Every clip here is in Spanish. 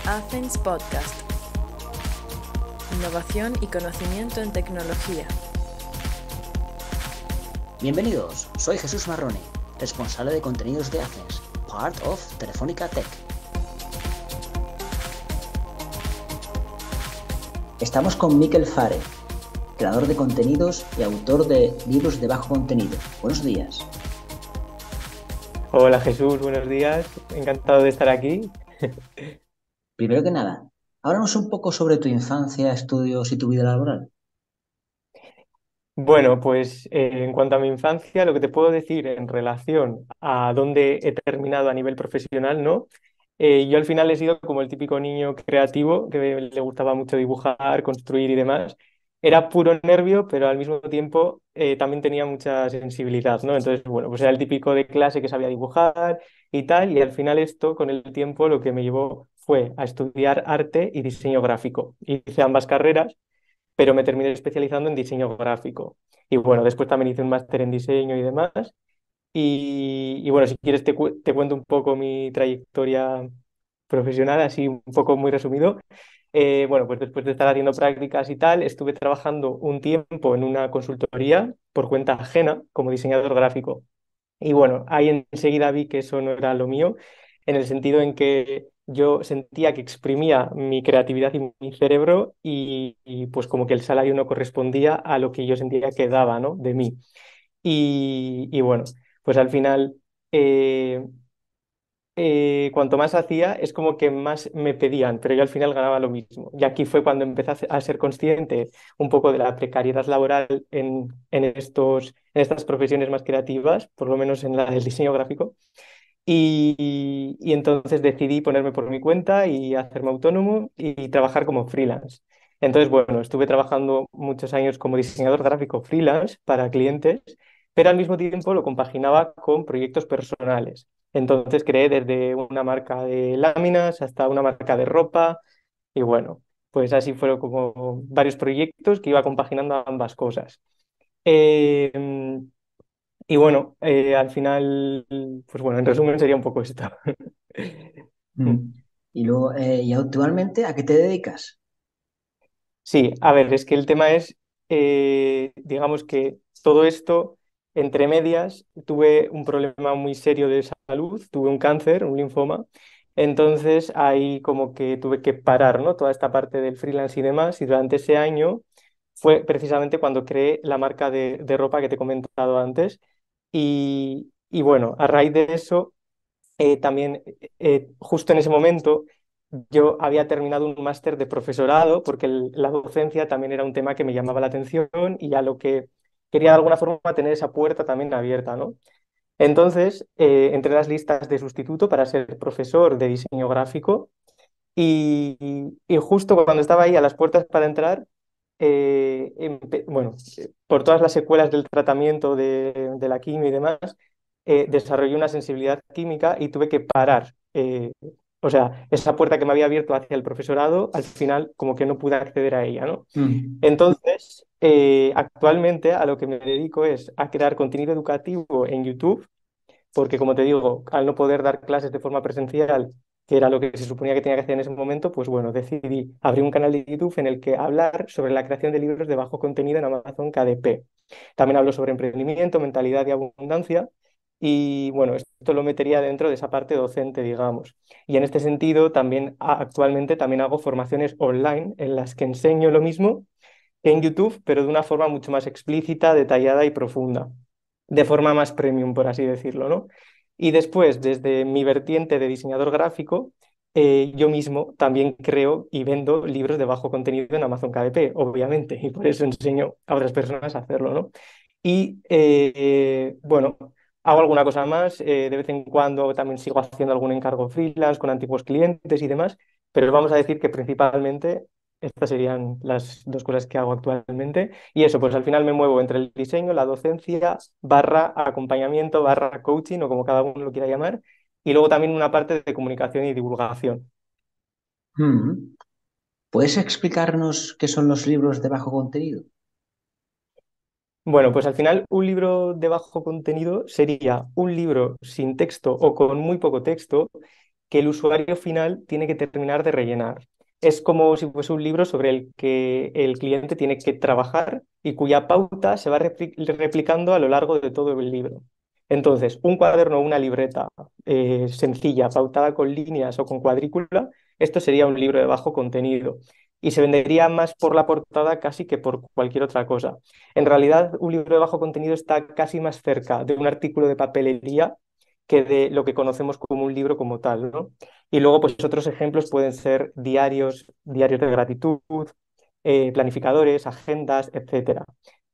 Athens Podcast. Innovación y conocimiento en tecnología. Bienvenidos, soy Jesús Marrone, responsable de contenidos de Athens, part of Telefónica Tech. Estamos con Mikel Fare, creador de contenidos y autor de libros de bajo contenido. Buenos días. Hola Jesús, buenos días. Encantado de estar aquí. Primero que nada, háblanos un poco sobre tu infancia, estudios y tu vida laboral. Bueno, pues en cuanto a mi infancia, lo que te puedo decir en relación a dónde he terminado a nivel profesional, ¿no? Yo al final he sido como el típico niño creativo que le gustaba mucho dibujar, construir y demás. Era puro nervio, pero al mismo tiempo también tenía mucha sensibilidad, ¿no? Entonces, bueno, pues era el típico de clase que sabía dibujar y tal, y al final esto, con el tiempo, lo que me llevó fue a estudiar arte y diseño gráfico. Hice ambas carreras, pero me terminé especializando en diseño gráfico. Y bueno, después también hice un máster en diseño y demás. Y bueno, si quieres te cuento un poco mi trayectoria profesional, así un poco muy resumido. Bueno, pues después de estar haciendo prácticas y tal, estuve trabajando un tiempo en una consultoría por cuenta ajena como diseñador gráfico. Y bueno, ahí enseguida vi que eso no era lo mío, en el sentido en que yo sentía que exprimía mi creatividad y mi cerebro y pues como que el salario no correspondía a lo que yo sentía que daba, ¿no? De mí. Y bueno, pues al final, eh, cuanto más hacía, es como que más me pedían, pero yo al final ganaba lo mismo. Y aquí fue cuando empecé a ser consciente un poco de la precariedad laboral en estas profesiones más creativas, por lo menos en la del diseño gráfico. Y entonces decidí ponerme por mi cuenta y hacerme autónomo y trabajar como freelance. Entonces, bueno, estuve trabajando muchos años como diseñador gráfico freelance para clientes, pero al mismo tiempo lo compaginaba con proyectos personales. Entonces creé desde una marca de láminas hasta una marca de ropa y bueno, pues así fueron como varios proyectos que iba compaginando ambas cosas. Eh, y bueno, al final, pues bueno, en resumen sería un poco esto. Mm. Y luego, ¿y actualmente a qué te dedicas? Sí, a ver, es que el tema es, digamos que todo esto, entre medias, tuve un problema muy serio de salud, tuve un cáncer, un linfoma, entonces ahí como que tuve que parar, ¿no? Toda esta parte del freelance y demás, y durante ese año fue precisamente cuando creé la marca de ropa que te he comentado antes, y bueno, a raíz de eso también, justo en ese momento, yo había terminado un máster de profesorado porque la docencia también era un tema que me llamaba la atención y a lo que quería de alguna forma tener esa puerta también abierta, ¿no? Entonces, entré en las listas de sustituto para ser profesor de diseño gráfico y justo cuando estaba ahí a las puertas para entrar, bueno, por todas las secuelas del tratamiento de la quimio y demás, desarrollé una sensibilidad química y tuve que parar. O sea, esa puerta que me había abierto hacia el profesorado, al final como que no pude acceder a ella, ¿no? Mm. Entonces, actualmente a lo que me dedico es a crear contenido educativo en YouTube porque como te digo, al no poder dar clases de forma presencial, que era lo que se suponía que tenía que hacer en ese momento, pues bueno, decidí abrir un canal de YouTube en el que hablar sobre la creación de libros de bajo contenido en Amazon KDP. También hablo sobre emprendimiento, mentalidad y abundancia. Y bueno, esto lo metería dentro de esa parte docente, digamos. Y en este sentido, también actualmente también hago formaciones online en las que enseño lo mismo que en YouTube, pero de una forma mucho más explícita, detallada y profunda, de forma más premium, por así decirlo, ¿no? Y después, desde mi vertiente de diseñador gráfico, yo mismo también creo y vendo libros de bajo contenido en Amazon KDP, obviamente, y por eso enseño a otras personas a hacerlo, ¿no? Y bueno, hago alguna cosa más, de vez en cuando también sigo haciendo algún encargo freelance con antiguos clientes y demás, pero vamos a decir que principalmente estas serían las dos cosas que hago actualmente. Y eso, pues al final me muevo entre el diseño, la docencia, barra acompañamiento, barra coaching, o como cada uno lo quiera llamar, y luego también una parte de comunicación y divulgación. Mm. ¿Puedes explicarnos qué son los libros de bajo contenido? Bueno, pues al final un libro de bajo contenido sería un libro sin texto o con muy poco texto que el usuario final tiene que terminar de rellenar. Es como si fuese un libro sobre el que el cliente tiene que trabajar y cuya pauta se va replicando a lo largo de todo el libro. Entonces, un cuaderno o una libreta sencilla, pautada con líneas o con cuadrícula, esto sería un libro de bajo contenido y se vendería más por la portada casi que por cualquier otra cosa. En realidad, un libro de bajo contenido está casi más cerca de un artículo de papelería que de lo que conocemos como un libro como tal, ¿no? Y luego, pues otros ejemplos pueden ser diarios, diarios de gratitud, planificadores, agendas, etcétera,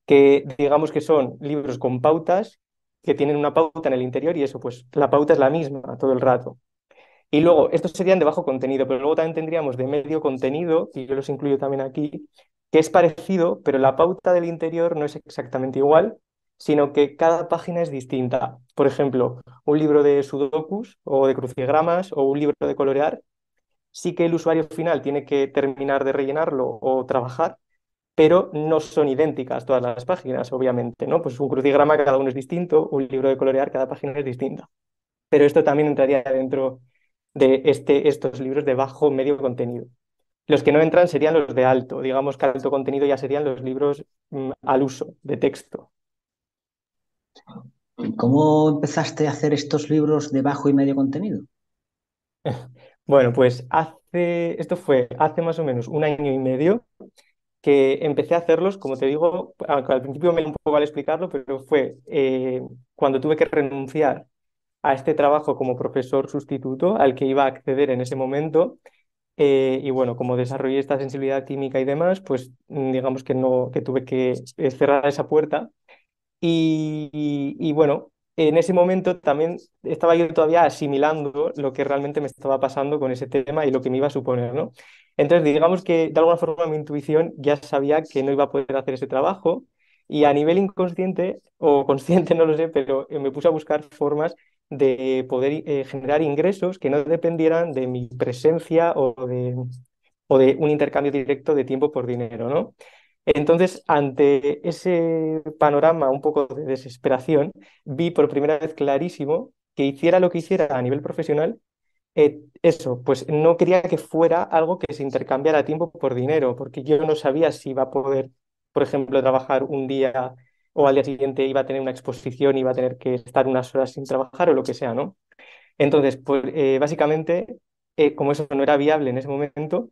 que digamos que son libros con pautas que tienen una pauta en el interior y eso, pues la pauta es la misma todo el rato. Y luego, estos serían de bajo contenido, pero luego también tendríamos de medio contenido, y yo los incluyo también aquí, que es parecido, pero la pauta del interior no es exactamente igual, sino que cada página es distinta. Por ejemplo, un libro de sudokus o de crucigramas o un libro de colorear, sí que el usuario final tiene que terminar de rellenarlo o trabajar, pero no son idénticas todas las páginas, obviamente, ¿no? Pues un crucigrama cada uno es distinto, un libro de colorear cada página es distinta. Pero esto también entraría dentro de estos libros de bajo medio contenido. Los que no entran serían los de alto, digamos que alto contenido ya serían los libros al uso de texto. ¿Y cómo empezaste a hacer estos libros de bajo y medio contenido? Bueno, pues esto fue hace más o menos un año y medio que empecé a hacerlos, como te digo, aunque al principio me dio un poco al explicarlo, pero fue cuando tuve que renunciar a este trabajo como profesor sustituto al que iba a acceder en ese momento. Y bueno, como desarrollé esta sensibilidad química y demás, pues digamos que no, que tuve que cerrar esa puerta. Y bueno, en ese momento también estaba yo todavía asimilando lo que realmente me estaba pasando con ese tema y lo que me iba a suponer, ¿no? Entonces, digamos que de alguna forma mi intuición ya sabía que no iba a poder hacer ese trabajo y a nivel inconsciente o consciente, no lo sé, pero me puse a buscar formas de poder generar ingresos que no dependieran de mi presencia o de un intercambio directo de tiempo por dinero, ¿no? Entonces, ante ese panorama un poco de desesperación, vi por primera vez clarísimo que hiciera lo que hiciera a nivel profesional, eso, pues no quería que fuera algo que se intercambiara tiempo por dinero, porque yo no sabía si iba a poder, por ejemplo, trabajar un día o al día siguiente iba a tener una exposición, iba a tener que estar unas horas sin trabajar o lo que sea, ¿no? Entonces, pues básicamente, como eso no era viable en ese momento,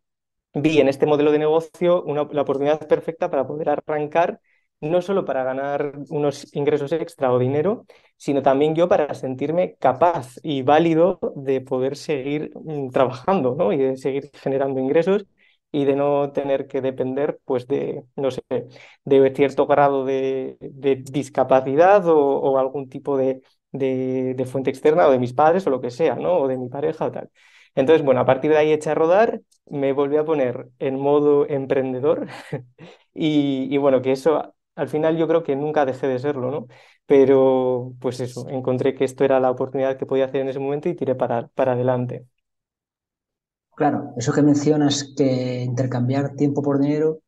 vi en este modelo de negocio la oportunidad perfecta para poder arrancar, no solo para ganar unos ingresos extra o dinero, sino también yo para sentirme capaz y válido de poder seguir trabajando, ¿no? Y de seguir generando ingresos y de no tener que depender, pues, de, no sé, de cierto grado de discapacidad o algún tipo de fuente externa o de mis padres o lo que sea, ¿no? O de mi pareja o tal. Entonces, bueno, a partir de ahí eché a rodar, me volví a poner en modo emprendedor y bueno, que eso al final yo creo que nunca dejé de serlo, ¿no? Pero pues eso, encontré que esto era la oportunidad que podía hacer en ese momento y tiré para adelante. Claro, eso que mencionas, que intercambiar tiempo por dinero,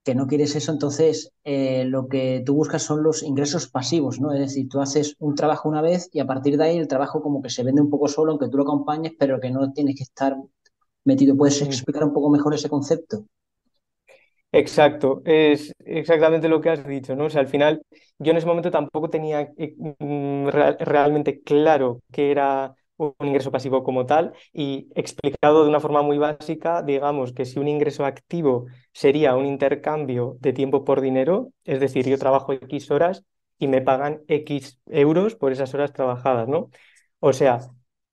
que no quieres eso, entonces lo que tú buscas son los ingresos pasivos, ¿no? Es decir, tú haces un trabajo una vez y a partir de ahí el trabajo como que se vende un poco solo, aunque tú lo acompañes, pero que no tienes que estar metido. ¿Puedes Mm. explicar un poco mejor ese concepto? Exacto, es exactamente lo que has dicho, ¿no? O sea, al final yo en ese momento tampoco tenía realmente claro qué era un ingreso pasivo como tal y explicado de una forma muy básica, digamos que si un ingreso activo sería un intercambio de tiempo por dinero, es decir, yo trabajo X horas y me pagan X euros por esas horas trabajadas, ¿no? O sea,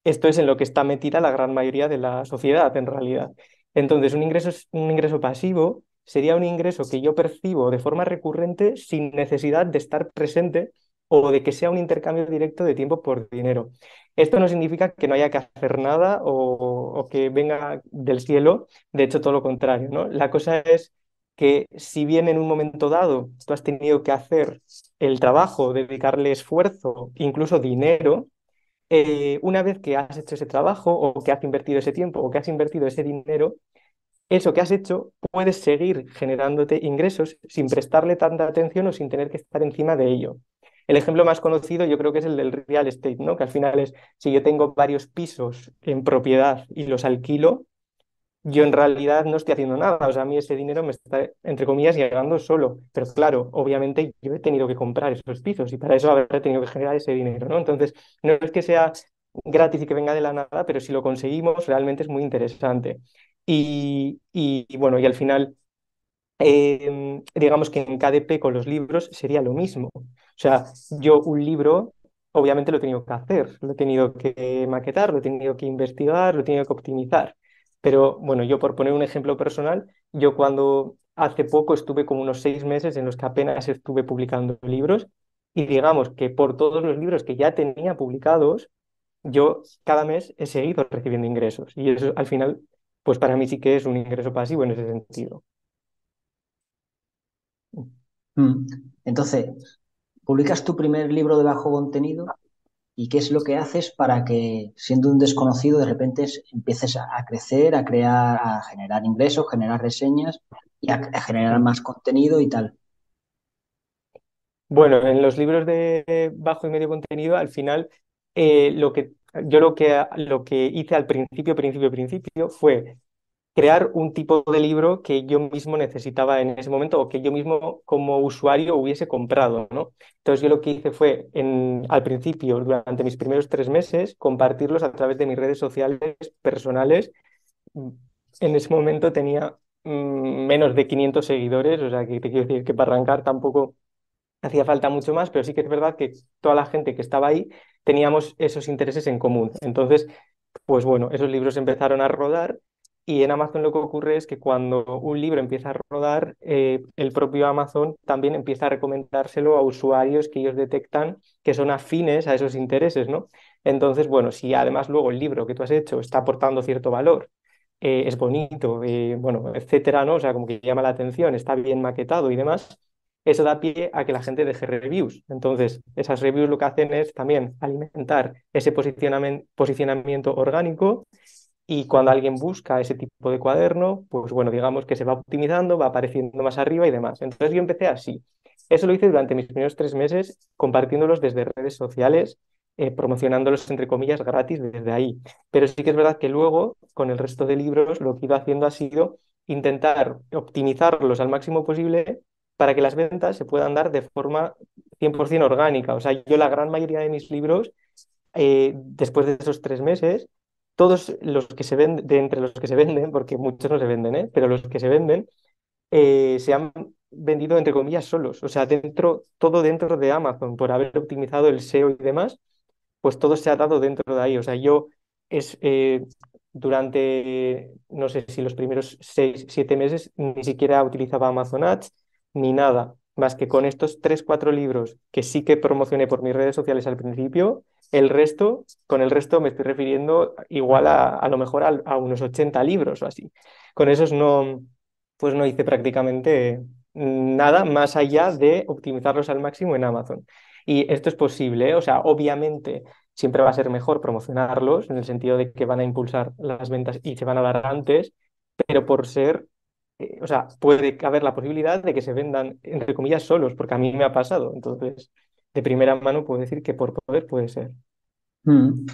esto es en lo que está metida la gran mayoría de la sociedad en realidad. Entonces, un ingreso pasivo sería un ingreso que yo percibo de forma recurrente sin necesidad de estar presente o de que sea un intercambio directo de tiempo por dinero. Esto no significa que no haya que hacer nada o que venga del cielo, de hecho todo lo contrario, ¿no? La cosa es que si bien en un momento dado tú has tenido que hacer el trabajo, dedicarle esfuerzo, incluso dinero, una vez que has hecho ese trabajo o que has invertido ese tiempo o que has invertido ese dinero, eso que has hecho puedes seguir generándote ingresos sin prestarle tanta atención o sin tener que estar encima de ello. El ejemplo más conocido yo creo que es el del real estate, ¿no? Que al final es, si yo tengo varios pisos en propiedad y los alquilo, yo en realidad no estoy haciendo nada, o sea, a mí ese dinero me está, entre comillas, llegando solo, pero claro, obviamente yo he tenido que comprar esos pisos y para eso habré tenido que generar ese dinero, ¿no? Entonces, no es que sea gratis y que venga de la nada, pero si lo conseguimos, realmente es muy interesante. Y bueno, y al final, digamos que en KDP con los libros sería lo mismo. O sea, yo un libro, obviamente lo he tenido que hacer, lo he tenido que maquetar, lo he tenido que investigar, lo he tenido que optimizar. Pero bueno, yo por poner un ejemplo personal, yo cuando hace poco estuve como unos 6 meses en los que apenas estuve publicando libros y digamos que por todos los libros que ya tenía publicados, yo cada mes he seguido recibiendo ingresos y eso al final, pues para mí sí que es un ingreso pasivo en ese sentido. Mm. Entonces, publicas tu primer libro de bajo contenido y qué es lo que haces para que, siendo un desconocido, de repente empieces a crecer, a crear, a generar ingresos, generar reseñas y a generar más contenido y tal. Bueno, en los libros de bajo y medio contenido, al final, lo que yo lo que hice al principio fue crear un tipo de libro que yo mismo necesitaba en ese momento o que yo mismo como usuario hubiese comprado, ¿no? Entonces yo lo que hice fue al principio, durante mis primeros 3 meses, compartirlos a través de mis redes sociales personales. En ese momento tenía menos de 500 seguidores, o sea que te quiero decir que para arrancar tampoco hacía falta mucho más, pero sí que es verdad que toda la gente que estaba ahí teníamos esos intereses en común. Entonces, pues bueno, esos libros empezaron a rodar y en Amazon lo que ocurre es que cuando un libro empieza a rodar, el propio Amazon también empieza a recomendárselo a usuarios que ellos detectan que son afines a esos intereses, ¿no? Entonces, bueno, si además luego el libro que tú has hecho está aportando cierto valor, es bonito, bueno, etcétera, ¿no? O sea, como que llama la atención, está bien maquetado y demás, eso da pie a que la gente deje reviews. Entonces, esas reviews lo que hacen es también alimentar ese posicionamiento orgánico y cuando alguien busca ese tipo de cuaderno, pues bueno, digamos que se va optimizando, va apareciendo más arriba y demás. Entonces yo empecé así. Eso lo hice durante mis primeros 3 meses, compartiéndolos desde redes sociales, promocionándolos entre comillas gratis desde ahí. Pero sí que es verdad que luego, con el resto de libros, lo que he ido haciendo ha sido intentar optimizarlos al máximo posible para que las ventas se puedan dar de forma 100% orgánica. O sea, yo la gran mayoría de mis libros, después de esos 3 meses, todos los que se venden, de entre los que se venden, porque muchos no se venden, pero los que se venden, se han vendido entre comillas solos. O sea, todo dentro de Amazon, por haber optimizado el SEO y demás, pues todo se ha dado dentro de ahí. O sea, yo es, durante, no sé si los primeros 6, 7 meses, ni siquiera utilizaba Amazon Ads ni nada, más que con estos 3, 4 libros que sí que promocioné por mis redes sociales al principio, con el resto me estoy refiriendo igual a lo mejor a unos 80 libros o así. Con esos no, pues no hice prácticamente nada más allá de optimizarlos al máximo en Amazon. Y esto es posible, ¿eh? O sea, obviamente siempre va a ser mejor promocionarlos en el sentido de que van a impulsar las ventas y se van a dar antes, pero por ser, o sea, puede haber la posibilidad de que se vendan, entre comillas, solos, porque a mí me ha pasado. Entonces, de primera mano puedo decir que por poder puede ser. Mm.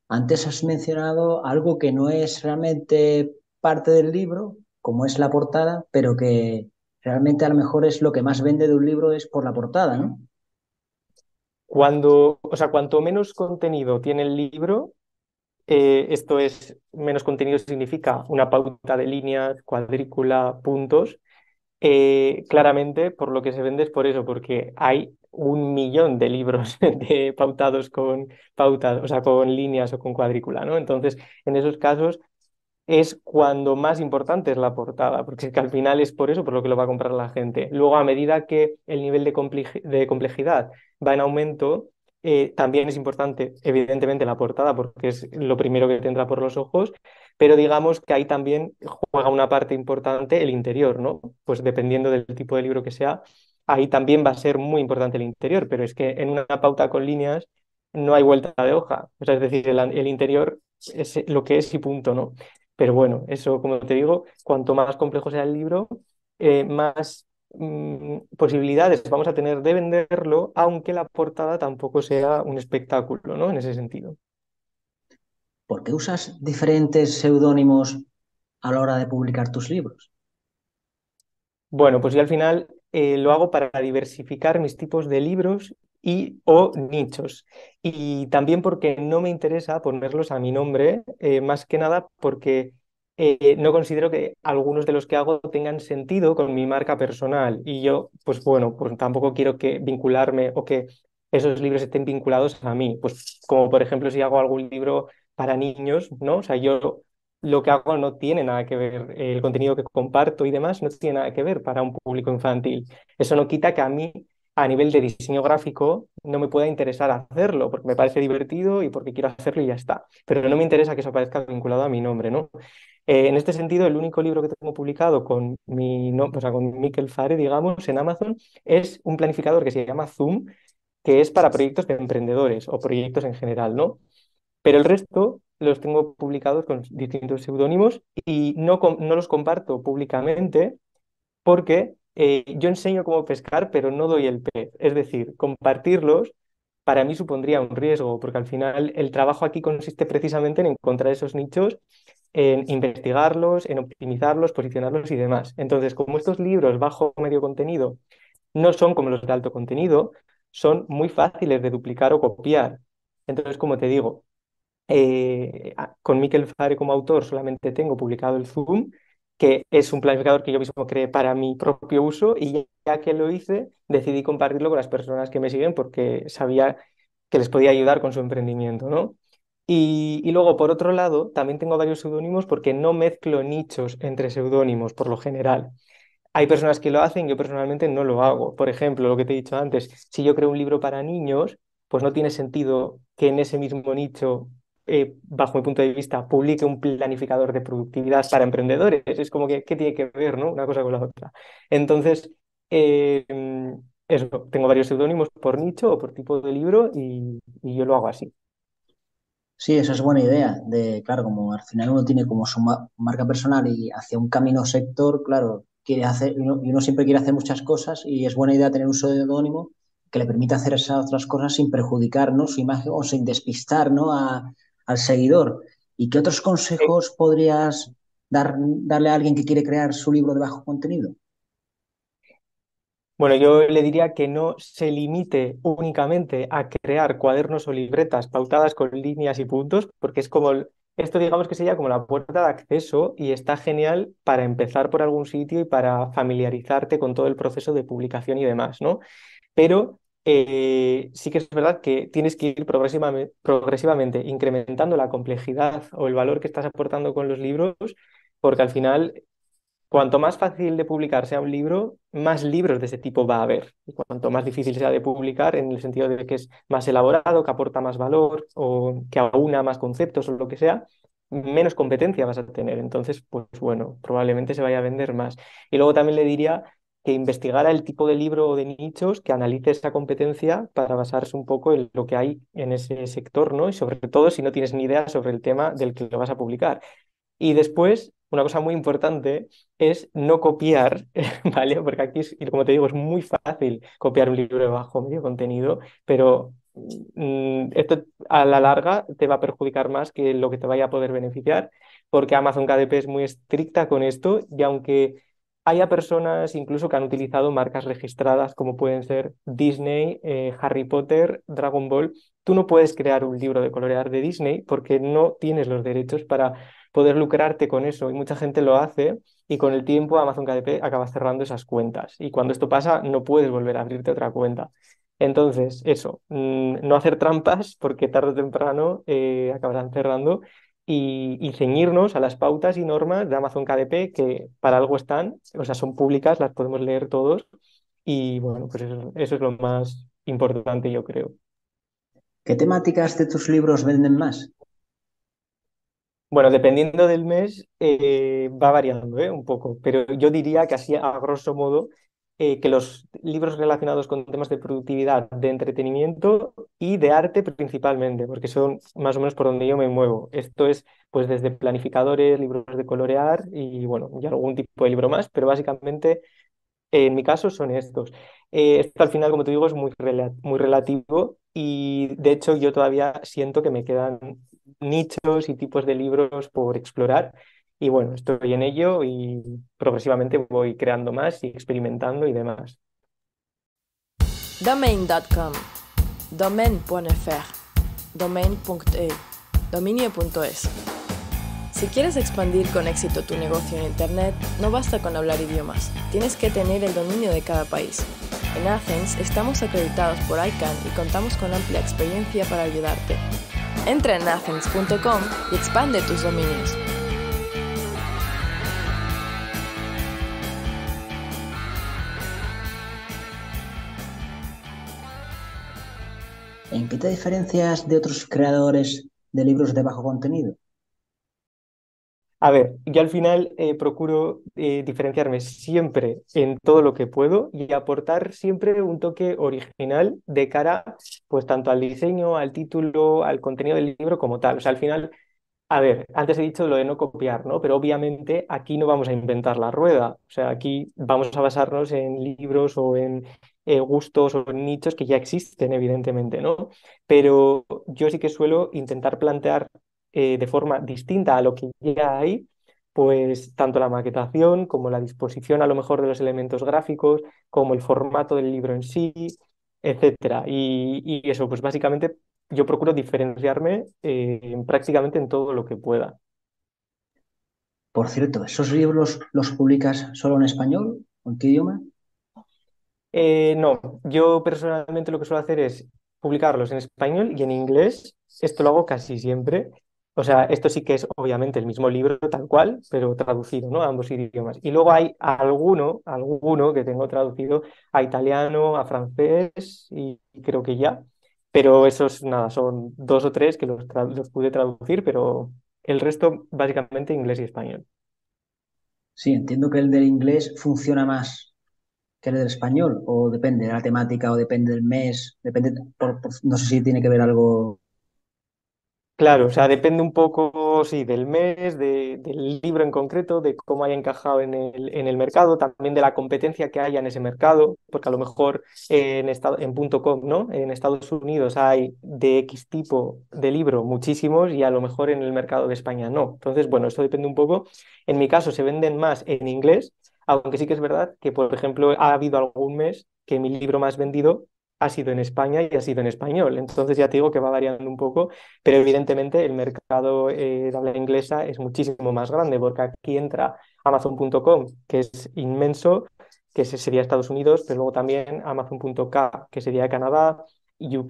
Antes has mencionado algo que no es realmente parte del libro, como es la portada, pero que realmente a lo mejor es lo que más vende de un libro es por la portada, ¿no? O sea, cuanto menos contenido tiene el libro, esto es, menos contenido significa una pauta de líneas, cuadrícula, puntos. Claramente, por lo que se vende es por eso, porque hay 1 millón de libros pautados con pautas, o sea, con líneas o con cuadrícula, ¿no? Entonces, en esos casos es cuando más importante es la portada, porque es que al final es por eso por lo que lo va a comprar la gente. Luego, a medida que el nivel de complejidad va en aumento, también es importante, evidentemente, la portada, porque es lo primero que te entra por los ojos, pero digamos que ahí también juega una parte importante el interior, ¿no? Pues dependiendo del tipo de libro que sea, ahí también va a ser muy importante el interior, pero es que en una pauta con líneas no hay vuelta de hoja. O sea, es decir, el interior es lo que es y punto, ¿no? Pero bueno, eso, como te digo, cuanto más complejo sea el libro, más posibilidades vamos a tener de venderlo, aunque la portada tampoco sea un espectáculo, ¿no? En ese sentido. ¿Por qué usas diferentes seudónimos a la hora de publicar tus libros? Bueno, pues yo al final lo hago para diversificar mis tipos de libros y o nichos. Y también porque no me interesa ponerlos a mi nombre, más que nada porque no considero que algunos de los que hago tengan sentido con mi marca personal. Y yo, pues bueno, pues tampoco quiero que vincularme o que esos libros estén vinculados a mí. Pues como por ejemplo si hago algún libro para niños, ¿no? O sea, yo lo que hago no tiene nada que ver, el contenido que comparto y demás no tiene nada que ver para un público infantil. Eso no quita que a mí, a nivel de diseño gráfico, no me pueda interesar hacerlo, porque me parece divertido y porque quiero hacerlo y ya está. Pero no me interesa que eso aparezca vinculado a mi nombre, ¿no? En este sentido, el único libro que tengo publicado con mi, no, o sea, con Mikel Fare, digamos, en Amazon, es un planificador que se llama Zoom, que es para proyectos de emprendedores o proyectos en general, ¿no? Pero el resto los tengo publicados con distintos seudónimos y no los comparto públicamente porque yo enseño cómo pescar, pero no doy el pez. Es decir, compartirlos para mí supondría un riesgo, porque al final el trabajo aquí consiste precisamente en encontrar esos nichos, en investigarlos, en optimizarlos, posicionarlos y demás. Entonces, como estos libros bajo medio contenido no son como los de alto contenido, son muy fáciles de duplicar o copiar. Entonces, como te digo, con Mikel Fare como autor solamente tengo publicado el Zoom, que es un planificador que yo mismo creé para mi propio uso y ya que lo hice, decidí compartirlo con las personas que me siguen porque sabía que les podía ayudar con su emprendimiento, ¿no? Y luego, por otro lado, también tengo varios seudónimos porque no mezclo nichos entre seudónimos por lo general. Hay personas que lo hacen, yo personalmente no lo hago. Por ejemplo, lo que te he dicho antes, si yo creo un libro para niños, pues no tiene sentido que en ese mismo nicho, bajo mi punto de vista, publique un planificador de productividad para emprendedores. Es como que, ¿qué tiene que ver, no? Una cosa con la otra. Entonces, eh, eso, tengo varios seudónimos por nicho o por tipo de libro y yo lo hago así. Sí, esa es buena idea. De, claro, como al final uno tiene como su marca personal y hacia un camino sector, claro, quiere hacer, y uno siempre quiere hacer muchas cosas y es buena idea tener un seudónimo que le permita hacer esas otras cosas sin perjudicar, ¿no?, su imagen o sin despistar, ¿no?, al seguidor. ¿Y qué otros consejos podrías darle a alguien que quiere crear su libro de bajo contenido? Bueno, yo le diría que no se limite únicamente a crear cuadernos o libretas pautadas con líneas y puntos, porque es como, esto digamos que sería como la puerta de acceso y está genial para empezar por algún sitio y para familiarizarte con todo el proceso de publicación y demás, ¿no? Pero sí que es verdad que tienes que ir progresivamente incrementando la complejidad o el valor que estás aportando con los libros, porque al final cuanto más fácil de publicar sea un libro, más libros de ese tipo va a haber. Y cuanto más difícil sea de publicar, en el sentido de que es más elaborado, que aporta más valor o que aúna más conceptos o lo que sea, menos competencia vas a tener. Entonces, pues bueno, probablemente se vaya a vender más. Y luego también le diría que investigara el tipo de libro o de nichos, que analice esa competencia para basarse un poco en lo que hay en ese sector, ¿no? Y sobre todo si no tienes ni idea sobre el tema del que lo vas a publicar. Y después, una cosa muy importante es no copiar, ¿vale? Porque aquí, y como te digo, es muy fácil copiar un libro de bajo medio contenido, pero esto a la larga te va a perjudicar más que lo que te vaya a poder beneficiar, porque Amazon KDP es muy estricta con esto y aunque haya personas incluso que han utilizado marcas registradas como pueden ser Disney, Harry Potter, Dragon Ball, tú no puedes crear un libro de colorear de Disney porque no tienes los derechos para poder lucrarte con eso y mucha gente lo hace y con el tiempo Amazon KDP acaba cerrando esas cuentas y cuando esto pasa no puedes volver a abrirte otra cuenta. Entonces, eso, no hacer trampas porque tarde o temprano acabarán cerrando y ceñirnos a las pautas y normas de Amazon KDP que para algo están, o sea, son públicas, las podemos leer todos y bueno, pues eso es lo más importante, yo creo. ¿Qué temáticas de tus libros venden más? Bueno, dependiendo del mes, va variando, un poco, pero yo diría que así a grosso modo, que los libros relacionados con temas de productividad, de entretenimiento y de arte principalmente, porque son más o menos por donde yo me muevo. Esto es pues desde planificadores, libros de colorear y bueno, y algún tipo de libro más, pero básicamente En mi caso son estos. Esto al final, como te digo, es muy relativo y de hecho yo todavía siento que me quedan nichos y tipos de libros por explorar y bueno, estoy en ello y progresivamente voy creando más y experimentando y demás. Domain.com, domain.fr, domain.eu, dominio.es. Si quieres expandir con éxito tu negocio en Internet, no basta con hablar idiomas, tienes que tener el dominio de cada país. En Athens estamos acreditados por ICANN y contamos con amplia experiencia para ayudarte. Entra en athens.com y expande tus dominios. ¿En qué te diferencias de otros creadores de libros de bajo contenido? A ver, yo al final procuro diferenciarme siempre en todo lo que puedo y aportar siempre un toque original de cara, pues tanto al diseño, al título, al contenido del libro como tal. O sea, al final, a ver, antes he dicho lo de no copiar, ¿no? Pero obviamente aquí no vamos a inventar la rueda. O sea, aquí vamos a basarnos en libros o en gustos o en nichos que ya existen, evidentemente, ¿no? Pero yo sí que suelo intentar plantear de forma distinta a lo que ya hay, pues tanto la maquetación como la disposición a lo mejor de los elementos gráficos, como el formato del libro en sí, etcétera. Y eso, pues básicamente yo procuro diferenciarme prácticamente en todo lo que pueda. Por cierto, ¿esos libros los publicas solo en español? ¿O en qué idioma? No, yo personalmente lo que suelo hacer es publicarlos en español y en inglés. Esto lo hago casi siempre. O sea, esto sí que es obviamente el mismo libro tal cual, pero traducido, ¿no? A ambos idiomas. Y luego hay alguno que tengo traducido a italiano, a francés y creo que ya. Pero esos, nada, son dos o tres que los pude traducir, pero el resto básicamente inglés y español. Sí, entiendo que el del inglés funciona más que el del español, o depende de la temática, o depende del mes, depende, no sé si tiene que ver algo. Claro, o sea, depende un poco, sí, del mes, del libro en concreto, de cómo haya encajado en el mercado, también de la competencia que haya en ese mercado, porque a lo mejor en .com, ¿no? En Estados Unidos hay de X tipo de libro muchísimos y a lo mejor en el mercado de España no. Entonces, bueno, eso depende un poco. En mi caso se venden más en inglés, aunque sí que es verdad que, por ejemplo, ha habido algún mes que mi libro más vendido ha sido en España y ha sido en español. Entonces ya te digo que va variando un poco, pero evidentemente el mercado de habla inglesa es muchísimo más grande porque aquí entra Amazon.com, que es inmenso, que ese sería Estados Unidos, pero luego también Amazon.k, que sería Canadá, UK,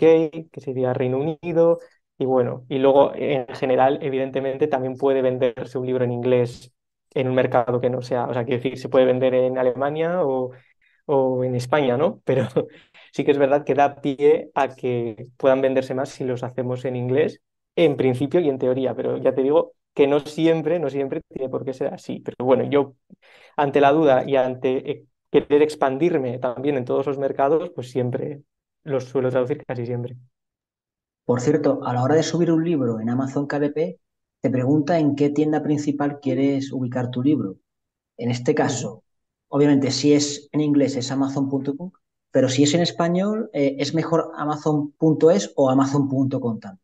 que sería Reino Unido, y bueno, y luego en general, evidentemente, también puede venderse un libro en inglés en un mercado que no sea, o sea, quiero decir, se puede vender en Alemania o en España, ¿no? Pero sí que es verdad que da pie a que puedan venderse más si los hacemos en inglés, en principio y en teoría, pero ya te digo que no siempre tiene por qué ser así. Pero bueno, yo ante la duda y ante querer expandirme también en todos los mercados, pues siempre los suelo traducir casi siempre. Por cierto, a la hora de subir un libro en Amazon KDP, te pregunta en qué tienda principal quieres ubicar tu libro. En este Ujú. caso, obviamente, si es en inglés es amazon.com, pero si es en español, ¿es mejor amazon.es o amazon.com también?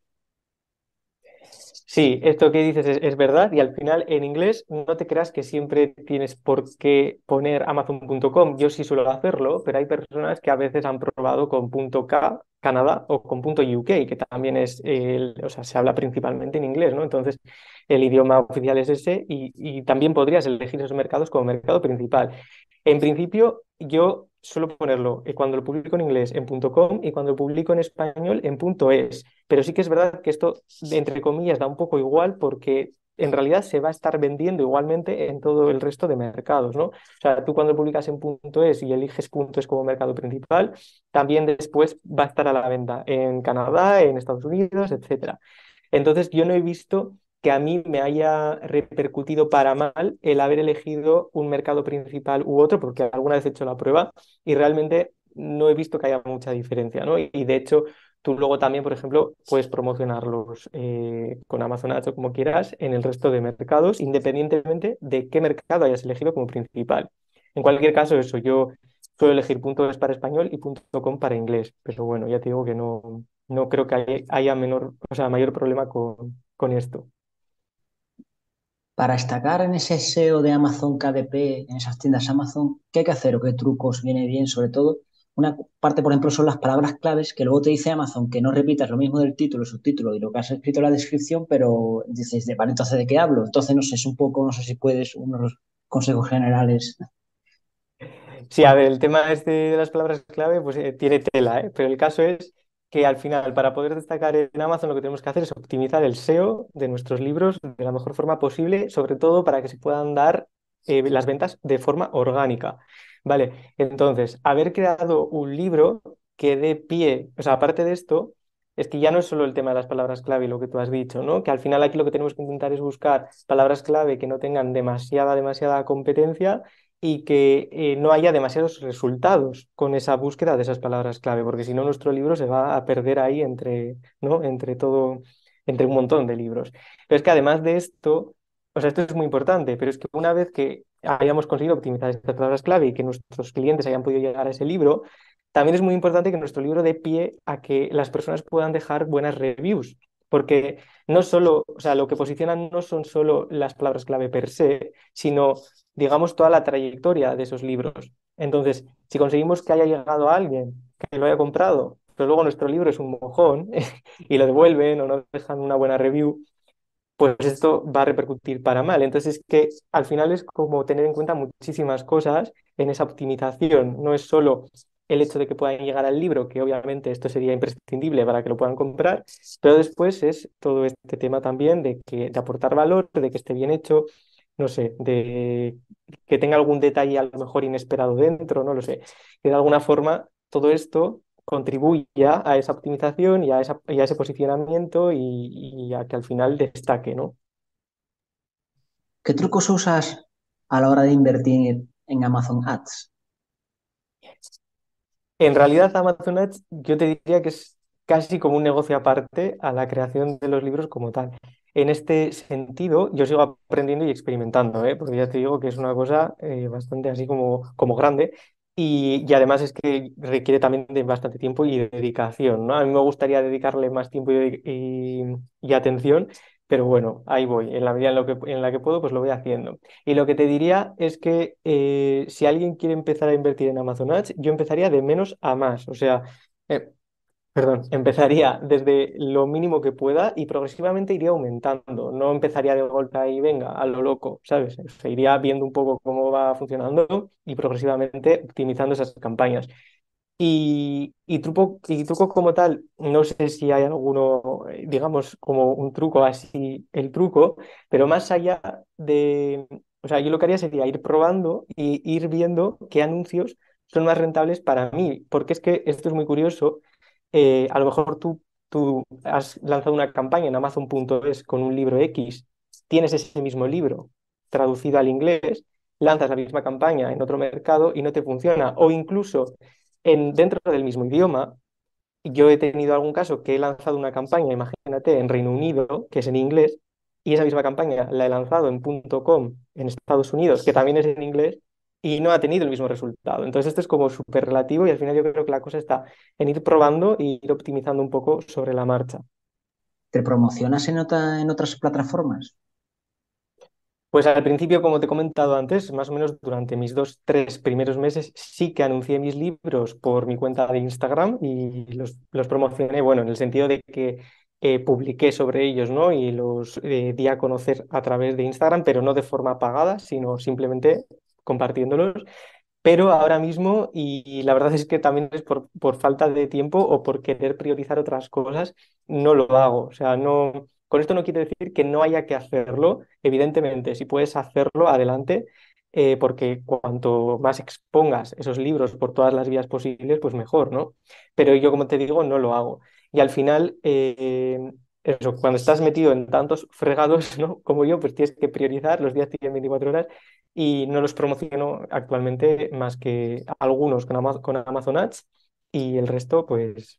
Sí, esto que dices es verdad y al final en inglés no te creas que siempre tienes por qué poner Amazon.com. Yo sí suelo hacerlo, pero hay personas que a veces han probado con .k, Canadá, o con .uk, que también o sea, se habla principalmente en inglés, ¿no? Entonces el idioma oficial es ese y también podrías elegir esos mercados como mercado principal. En principio, yo suelo ponerlo cuando lo publico en inglés en .com y cuando lo publico en español en .es. Pero sí que es verdad que esto, entre comillas, da un poco igual porque en realidad se va a estar vendiendo igualmente en todo el resto de mercados, ¿no? O sea, tú cuando publicas en .es y eliges .es como mercado principal, también después va a estar a la venta en Canadá, en Estados Unidos, etcétera. Entonces, yo no he visto que a mí me haya repercutido para mal el haber elegido un mercado principal u otro, porque alguna vez he hecho la prueba y realmente no he visto que haya mucha diferencia, ¿no? Y de hecho, tú luego también, por ejemplo, puedes promocionarlos con Amazon Ads o como quieras en el resto de mercados, independientemente de qué mercado hayas elegido como principal. En cualquier caso, eso, yo suelo elegir .es para español y .com para inglés, pero bueno, ya te digo que no creo que haya o sea, mayor problema con esto. Para destacar en ese SEO de Amazon KDP, en esas tiendas Amazon, ¿qué hay que hacer o qué trucos viene bien? Sobre todo, una parte, por ejemplo, son las palabras claves que luego te dice Amazon que no repitas lo mismo del título, subtítulo y lo que has escrito en la descripción, pero dices, vale, entonces ¿de qué hablo? Entonces, no sé, es un poco, no sé si puedes, unos consejos generales. Sí, a ver, el tema este de las palabras clave, pues tiene tela, ¿eh? Pero el caso es que al final, para poder destacar en Amazon, lo que tenemos que hacer es optimizar el SEO de nuestros libros de la mejor forma posible, sobre todo para que se puedan dar las ventas de forma orgánica. Vale, entonces, haber creado un libro que dé pie, o sea, aparte de esto, es que ya no es solo el tema de las palabras clave y lo que tú has dicho, ¿no? Que al final aquí lo que tenemos que intentar es buscar palabras clave que no tengan demasiada competencia y que no haya demasiados resultados con esa búsqueda de esas palabras clave, porque si no nuestro libro se va a perder ahí entre, ¿no? Entre todo, entre un montón de libros. Pero es que además de esto, o sea, esto es muy importante, pero es que una vez que hayamos conseguido optimizar estas palabras clave y que nuestros clientes hayan podido llegar a ese libro, también es muy importante que nuestro libro dé pie a que las personas puedan dejar buenas reviews. Porque no solo, o sea, lo que posicionan no son solo las palabras clave per se, sino digamos, toda la trayectoria de esos libros. Entonces, si conseguimos que haya llegado a alguien que lo haya comprado, pero luego nuestro libro es un mojón y lo devuelven o no dejan una buena review, pues esto va a repercutir para mal. Entonces, es que al final es como tener en cuenta muchísimas cosas en esa optimización. No es solo el hecho de que puedan llegar al libro, que obviamente esto sería imprescindible para que lo puedan comprar, pero después es todo este tema también de aportar valor, de que esté bien hecho, no sé, de que tenga algún detalle a lo mejor inesperado dentro, no lo sé. Que de alguna forma todo esto contribuya a esa optimización y a ese posicionamiento y a que al final destaque, ¿no? ¿Qué trucos usas a la hora de invertir en Amazon Ads? En realidad, Amazon Ads yo te diría que es casi como un negocio aparte a la creación de los libros como tal. En este sentido, yo sigo aprendiendo y experimentando, ¿eh? Porque ya te digo que es una cosa bastante así como grande y además es que requiere también de bastante tiempo y dedicación, ¿no? A mí me gustaría dedicarle más tiempo y atención, pero bueno, ahí voy. En la medida en la que puedo, pues lo voy haciendo. Y lo que te diría es que si alguien quiere empezar a invertir en Amazon Ads, yo empezaría de menos a más. O sea, eh, perdón, empezaría desde lo mínimo que pueda y progresivamente iría aumentando. No empezaría de golpe ahí, venga, a lo loco, ¿sabes? O sea, iría viendo un poco cómo va funcionando y progresivamente optimizando esas campañas. Y truco como tal, no sé si hay alguno, digamos, como un truco así, el truco, pero más allá de, o sea, yo lo que haría sería ir probando y ir viendo qué anuncios son más rentables para mí, porque es que esto es muy curioso. A lo mejor tú has lanzado una campaña en Amazon.es con un libro X, tienes ese mismo libro traducido al inglés, lanzas la misma campaña en otro mercado y no te funciona, o incluso dentro del mismo idioma. Yo he tenido algún caso que he lanzado una campaña, imagínate, en Reino Unido, que es en inglés, y esa misma campaña la he lanzado en .com en Estados Unidos, que también es en inglés, y no ha tenido el mismo resultado. Entonces esto es como súper relativo y al final yo creo que la cosa está en ir probando e ir optimizando un poco sobre la marcha. ¿Te promocionas en otras plataformas? Pues al principio, como te he comentado antes, más o menos durante mis 2, 3 primeros meses sí que anuncié mis libros por mi cuenta de Instagram y los promocioné, bueno, en el sentido de que publiqué sobre ellos, ¿no? Y los di a conocer a través de Instagram, pero no de forma pagada, sino simplemente compartiéndolos. Pero ahora mismo, y la verdad es que también es por falta de tiempo o por querer priorizar otras cosas, no lo hago. O sea, no, con esto no quiero decir que no haya que hacerlo. Evidentemente, si puedes hacerlo, adelante, porque cuanto más expongas esos libros por todas las vías posibles, pues mejor, ¿no? Pero yo, como te digo, no lo hago. Y al final, eso, cuando estás metido en tantos fregados, ¿no? Como yo, pues tienes que priorizar, los días tienen 24 horas y no los promociono actualmente más que algunos con Amazon Ads y el resto, pues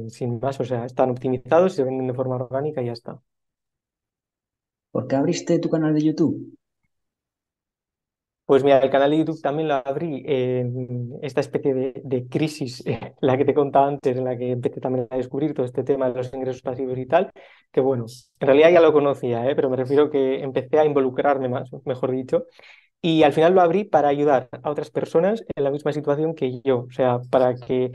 sin más, o sea, están optimizados y se venden de forma orgánica y ya está. ¿Por qué abriste tu canal de YouTube? Pues mira, el canal de YouTube también lo abrí en esta especie de crisis, la que te contaba antes, en la que empecé también a descubrir todo este tema de los ingresos pasivos y tal, que bueno, en realidad ya lo conocía, pero me refiero que empecé a involucrarme más, mejor dicho, y al final lo abrí para ayudar a otras personas en la misma situación que yo, o sea, para que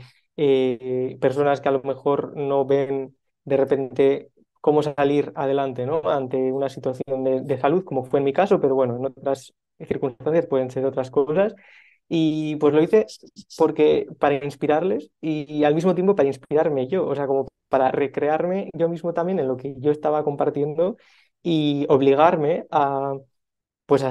personas que a lo mejor no ven de repente cómo salir adelante, ¿no? Ante una situación de salud, como fue en mi caso, pero bueno, en otras circunstancias pueden ser otras cosas. Y pues lo hice porque para inspirarles y al mismo tiempo para inspirarme yo, o sea, como para recrearme yo mismo también en lo que yo estaba compartiendo y obligarme a pues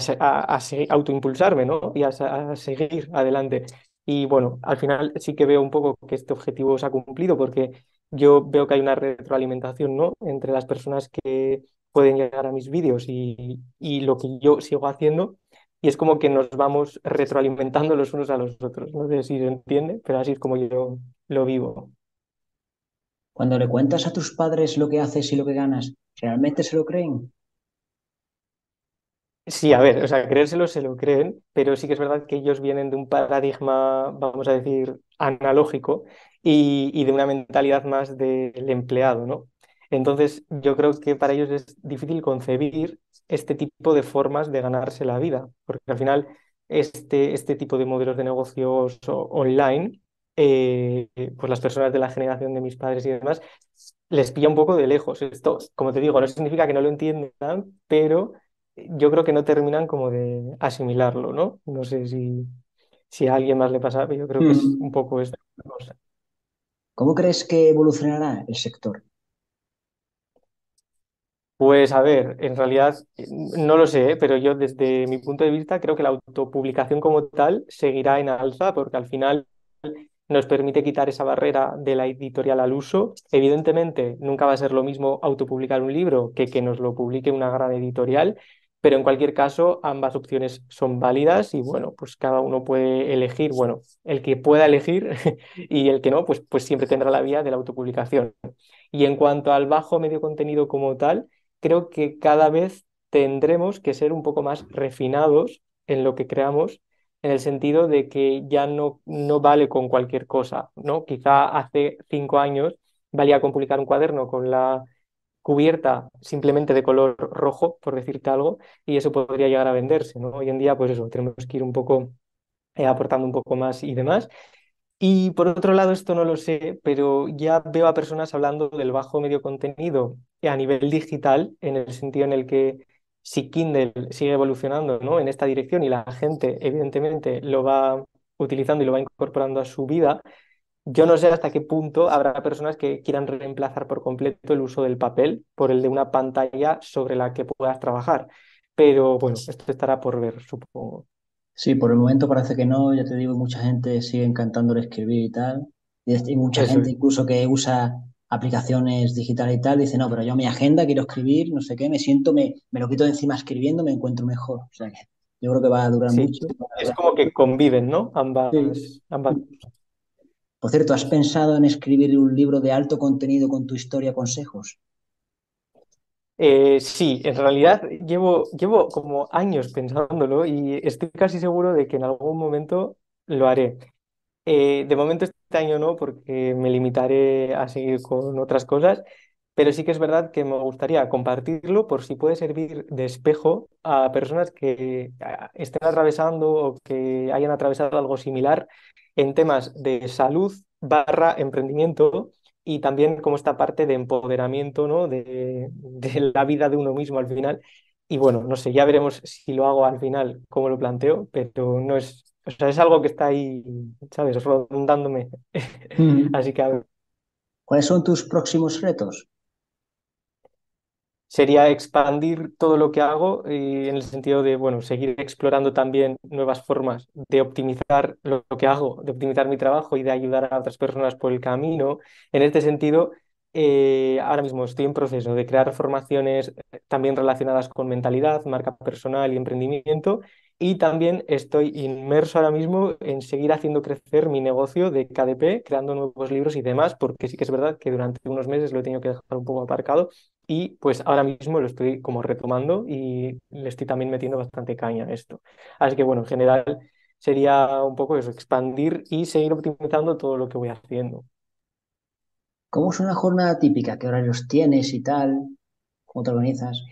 autoimpulsarme, ¿no? Y a seguir adelante. Y bueno, al final sí que veo un poco que este objetivo se ha cumplido porque yo veo que hay una retroalimentación, ¿no? Entre las personas que pueden llegar a mis vídeos y lo que yo sigo haciendo. Y es como que nos vamos retroalimentando los unos a los otros. No sé si se entiende, pero así es como yo lo vivo. Cuando le cuentas a tus padres lo que haces y lo que ganas, ¿realmente se lo creen? Sí, a ver, o sea, creérselo se lo creen, pero sí que es verdad que ellos vienen de un paradigma, vamos a decir, analógico y de una mentalidad más del empleado, ¿no? Entonces, yo creo que para ellos es difícil concebir este tipo de formas de ganarse la vida, porque al final este tipo de modelos de negocios online, pues las personas de la generación de mis padres y demás, les pilla un poco de lejos. Esto, como te digo, no significa que no lo entiendan, pero yo creo que no terminan como de asimilarlo, ¿no? No sé si a alguien más le pasa, pero yo creo que es un Mm. poco esta cosa. ¿Cómo crees que evolucionará el sector? Pues a ver, en realidad no lo sé, pero yo desde mi punto de vista creo que la autopublicación como tal seguirá en alza porque al final nos permite quitar esa barrera de la editorial al uso. Evidentemente, nunca va a ser lo mismo autopublicar un libro que nos lo publique una gran editorial, pero en cualquier caso, ambas opciones son válidas y bueno, pues cada uno puede elegir, bueno, el que pueda elegir y el que no, pues siempre tendrá la vía de la autopublicación. Y en cuanto al bajo medio contenido como tal, creo que cada vez tendremos que ser un poco más refinados en lo que creamos en el sentido de que ya no vale con cualquier cosa, ¿no? Quizá hace 5 años valía con publicar un cuaderno con la cubierta simplemente de color rojo, por decirte algo, y eso podría llegar a venderse, ¿no? Hoy en día, pues eso, tenemos que ir un poco aportando un poco más y demás. Y por otro lado, esto no lo sé, pero ya veo a personas hablando del bajo medio contenido a nivel digital, en el sentido en el que si Kindle sigue evolucionando, ¿no? En esta dirección y la gente, evidentemente, lo va utilizando y lo va incorporando a su vida, yo no sé hasta qué punto habrá personas que quieran reemplazar por completo el uso del papel por el de una pantalla sobre la que puedas trabajar. Pero bueno, esto estará por ver, supongo. Sí, por el momento parece que no, ya te digo, mucha gente sigue encantándole escribir y tal. Y mucha Eso gente es. incluso que usa aplicaciones digitales y tal, dice, no, pero yo mi agenda quiero escribir, no sé qué, me siento, me lo quito de encima escribiendo, me encuentro mejor. O sea que yo creo que va a durar Sí, mucho. Va a es durar como mucho. que conviven, ¿no? Sí. Ambas. Por cierto, ¿has pensado en escribir un libro de alto contenido con tu historia, consejos? Sí, en realidad llevo como años pensándolo y estoy casi seguro de que en algún momento lo haré. De momento este año no, porque me limitaré a seguir con otras cosas, pero sí que es verdad que me gustaría compartirlo por si puede servir de espejo a personas que estén atravesando o que hayan atravesado algo similar en temas de salud barra emprendimiento y también como esta parte de empoderamiento, ¿no? De la vida de uno mismo al final. Y bueno, no sé, ya veremos si lo hago al final, cómo lo planteo, pero no es, o sea, es algo que está ahí, ¿sabes? Rondándome. Mm. Así que a ver. ¿Cuáles son tus próximos retos? Sería expandir todo lo que hago en el sentido de, bueno, seguir explorando también nuevas formas de optimizar lo que hago, de optimizar mi trabajo y de ayudar a otras personas por el camino. En este sentido, ahora mismo estoy en proceso de crear formaciones también relacionadas con mentalidad, marca personal y emprendimiento. Y también estoy inmerso ahora mismo en seguir haciendo crecer mi negocio de KDP, creando nuevos libros y demás, porque sí que es verdad que durante unos meses lo he tenido que dejar un poco aparcado y pues ahora mismo lo estoy como retomando y le estoy también metiendo bastante caña a esto. Así que bueno, en general sería un poco eso, expandir y seguir optimizando todo lo que voy haciendo. ¿Cómo es una jornada típica? ¿Qué horarios tienes y tal? ¿Cómo te organizas?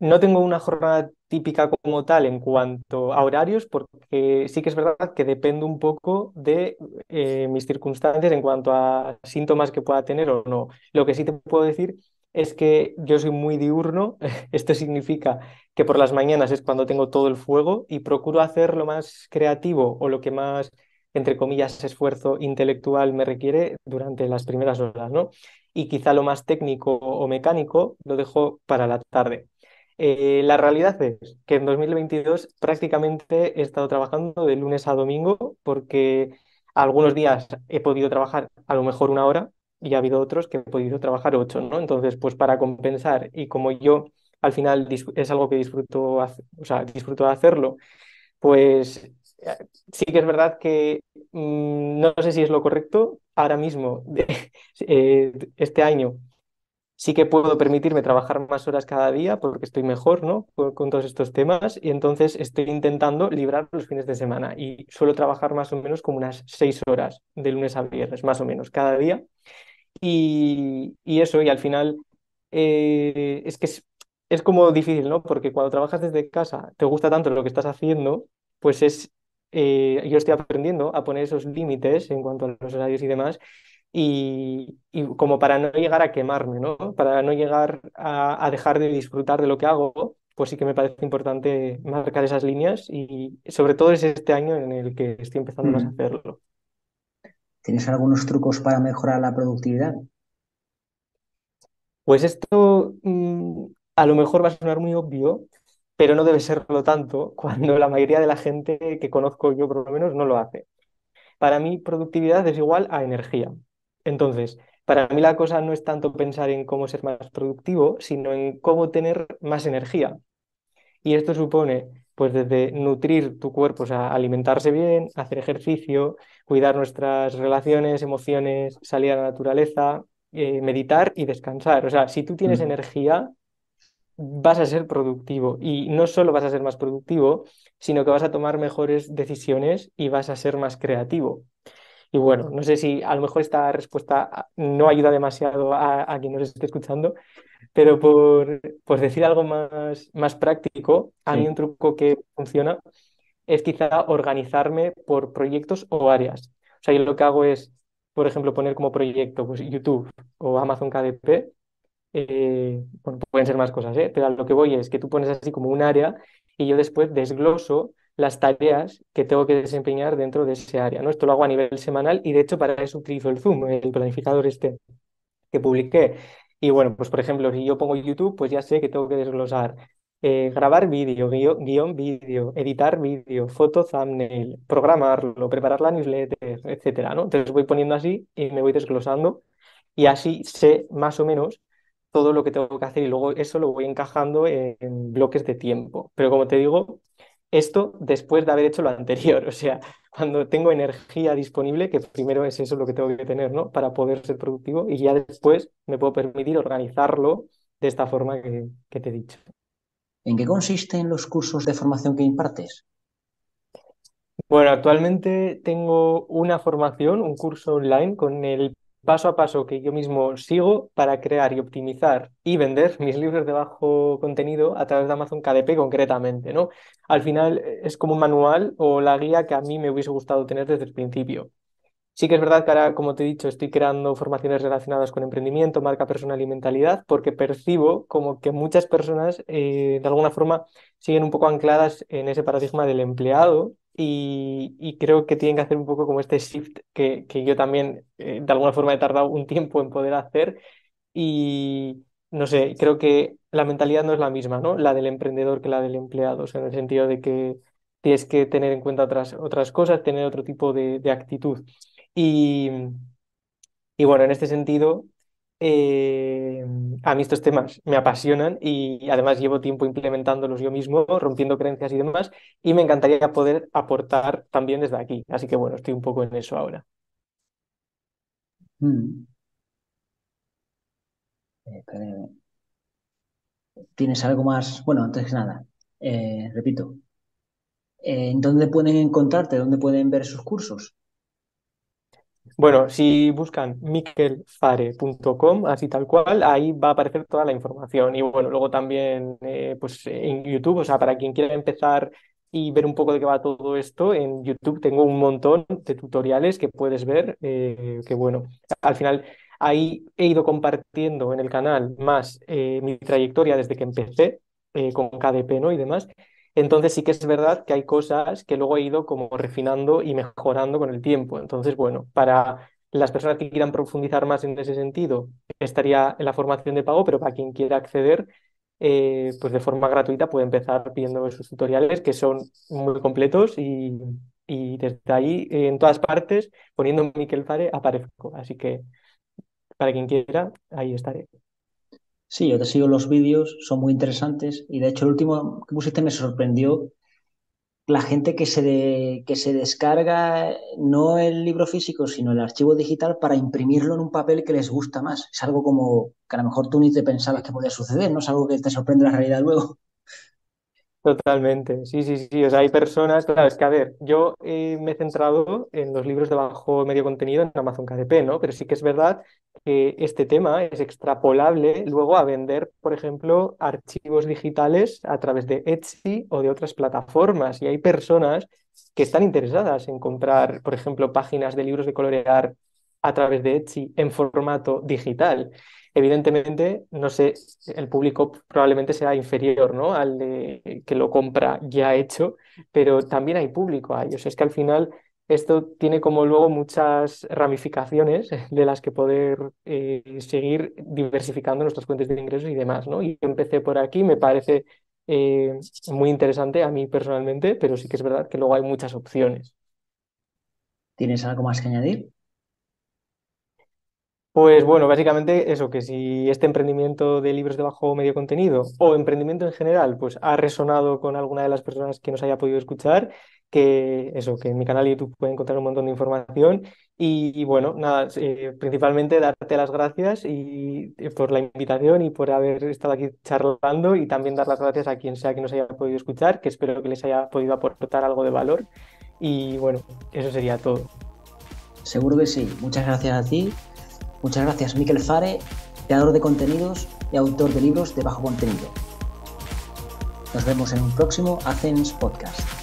No tengo una jornada típica como tal en cuanto a horarios, porque sí que es verdad que depende un poco de mis circunstancias en cuanto a síntomas que pueda tener o no. Lo que sí te puedo decir es que yo soy muy diurno. Esto significa que por las mañanas es cuando tengo todo el fuego y procuro hacer lo más creativo o lo que más, entre comillas, esfuerzo intelectual me requiere durante las primeras horas, ¿no? Y quizá lo más técnico o mecánico lo dejo para la tarde. La realidad es que en 2022 prácticamente he estado trabajando de lunes a domingo porque algunos días he podido trabajar a lo mejor una hora y ha habido otros que he podido trabajar ocho, ¿no? Entonces, pues para compensar y como yo al final es algo que disfruto, o sea, disfruto de hacerlo, pues sí que es verdad que no sé si es lo correcto ahora mismo, este año. Sí que puedo permitirme trabajar más horas cada día porque estoy mejor, ¿no? Con todos estos temas y entonces estoy intentando librar los fines de semana y suelo trabajar más o menos como unas 6 horas de lunes a viernes, más o menos, cada día. Y eso, y al final es que es como difícil, ¿no? Porque cuando trabajas desde casa, te gusta tanto lo que estás haciendo, pues yo estoy aprendiendo a poner esos límites en cuanto a los horarios y demás y como para no llegar a quemarme, ¿no? Para no llegar a dejar de disfrutar de lo que hago, pues sí que me parece importante marcar esas líneas y sobre todo es este año en el que estoy empezando más a Mm. hacerlo. ¿Tienes algunos trucos para mejorar la productividad? Pues esto a lo mejor va a sonar muy obvio, pero no debe serlo tanto cuando la mayoría de la gente que conozco yo por lo menos no lo hace. Para mí, productividad es igual a energía. Entonces, para mí la cosa no es tanto pensar en cómo ser más productivo, sino en cómo tener más energía. Y esto supone, pues, desde nutrir tu cuerpo, o sea, alimentarse bien, hacer ejercicio, cuidar nuestras relaciones, emociones, salir a la naturaleza, meditar y descansar. O sea, si tú tienes Mm. energía, vas a ser productivo. Y no solo vas a ser más productivo, sino que vas a tomar mejores decisiones y vas a ser más creativo. Y bueno, no sé si a lo mejor esta respuesta no ayuda demasiado a quien nos esté escuchando, pero por decir algo más práctico, a mí un Sí. truco que funciona es quizá organizarme por proyectos o áreas. O sea, yo lo que hago es, por ejemplo, poner como proyecto pues, YouTube o Amazon KDP. Bueno, pueden ser más cosas, ¿eh? Pero a lo que voy es que tú pones así como un área y yo después desgloso las tareas que tengo que desempeñar dentro de ese área, ¿no? Esto lo hago a nivel semanal y de hecho para eso utilizo el Zoom, el planificador este que publiqué. Y bueno, pues por ejemplo, si yo pongo YouTube, pues ya sé que tengo que desglosar grabar vídeo, guión vídeo, editar vídeo, foto thumbnail, programarlo, preparar la newsletter, etcétera, ¿no? Entonces voy poniendo así y me voy desglosando y así sé más o menos todo lo que tengo que hacer y luego eso lo voy encajando en bloques de tiempo. Pero como te digo, esto después de haber hecho lo anterior, o sea, cuando tengo energía disponible, que primero es eso lo que tengo que tener, ¿no? Para poder ser productivo y ya después me puedo permitir organizarlo de esta forma que te he dicho. ¿En qué consisten los cursos de formación que impartes? Bueno, actualmente tengo una formación, un curso online con el paso a paso que yo mismo sigo para crear y optimizar y vender mis libros de bajo contenido a través de Amazon KDP concretamente, ¿no? Al final es como un manual o la guía que a mí me hubiese gustado tener desde el principio. Sí que es verdad que ahora, como te he dicho, estoy creando formaciones relacionadas con emprendimiento, marca personal y mentalidad, porque percibo como que muchas personas, de alguna forma, siguen un poco ancladas en ese paradigma del empleado y creo que tienen que hacer un poco como este shift que yo también, de alguna forma, he tardado un tiempo en poder hacer y, no sé, creo que la mentalidad no es la misma, ¿no? La del emprendedor que la del empleado, o sea, en el sentido de que tienes que tener en cuenta otras cosas, tener otro tipo de actitud. Y, y bueno, en este sentido, eh, a mí estos temas me apasionan y además llevo tiempo implementándolos yo mismo, rompiendo creencias y demás, y me encantaría poder aportar también desde aquí. Así que bueno, estoy un poco en eso ahora. Mm. Espera, ¿tienes algo más? Bueno, antes que nada, repito, ¿en dónde pueden encontrarte? ¿Dónde pueden ver sus cursos? Bueno, si buscan mikelfare.com, así tal cual, ahí va a aparecer toda la información. Y bueno, luego también pues en YouTube, o sea, para quien quiera empezar y ver un poco de qué va todo esto, en YouTube tengo un montón de tutoriales que puedes ver, que bueno, al final ahí he ido compartiendo en el canal más mi trayectoria desde que empecé con KDP, ¿no? Y demás. Entonces sí que es verdad que hay cosas que luego he ido como refinando y mejorando con el tiempo. Entonces, bueno, para las personas que quieran profundizar más en ese sentido, estaría en la formación de pago, pero para quien quiera acceder, pues de forma gratuita puede empezar viendo esos tutoriales que son muy completos y desde ahí, en todas partes, poniendo Miquel Fare, aparezco. Así que para quien quiera, ahí estaré. Sí, yo te sigo los vídeos, son muy interesantes y de hecho el último que pusiste me sorprendió la gente que se descarga no el libro físico, sino el archivo digital para imprimirlo en un papel que les gusta más. Es algo como que a lo mejor tú ni te pensabas que podía suceder, ¿no? Es algo que te sorprende la realidad luego. Totalmente, sí, sí, sí. O sea, hay personas, claro, es que a ver, yo me he centrado en los libros de bajo medio contenido en Amazon KDP, ¿no? Pero sí que es verdad que este tema es extrapolable luego a vender, por ejemplo, archivos digitales a través de Etsy o de otras plataformas. Y hay personas que están interesadas en comprar, por ejemplo, páginas de libros de colorear a través de Etsy en formato digital. Evidentemente, no sé, el público probablemente sea inferior, ¿no? Al de que lo compra ya hecho, pero también hay público ahí. O sea, es que al final esto tiene como luego muchas ramificaciones de las que poder seguir diversificando nuestras fuentes de ingresos y demás, ¿no? Y yo empecé por aquí, me parece muy interesante a mí personalmente, pero sí que es verdad que luego hay muchas opciones. ¿Tienes algo más que añadir? Pues bueno, básicamente eso, que si este emprendimiento de libros de bajo medio contenido o emprendimiento en general, pues ha resonado con alguna de las personas que nos haya podido escuchar, que eso, que en mi canal de YouTube pueden encontrar un montón de información y bueno, nada, principalmente darte las gracias y por la invitación y por haber estado aquí charlando y también dar las gracias a quien sea que nos haya podido escuchar, que espero que les haya podido aportar algo de valor y bueno, eso sería todo. Seguro que sí. Muchas gracias a ti. Muchas gracias, Mikel Fare, creador de contenidos y autor de libros de bajo contenido. Nos vemos en un próximo Athens Podcast.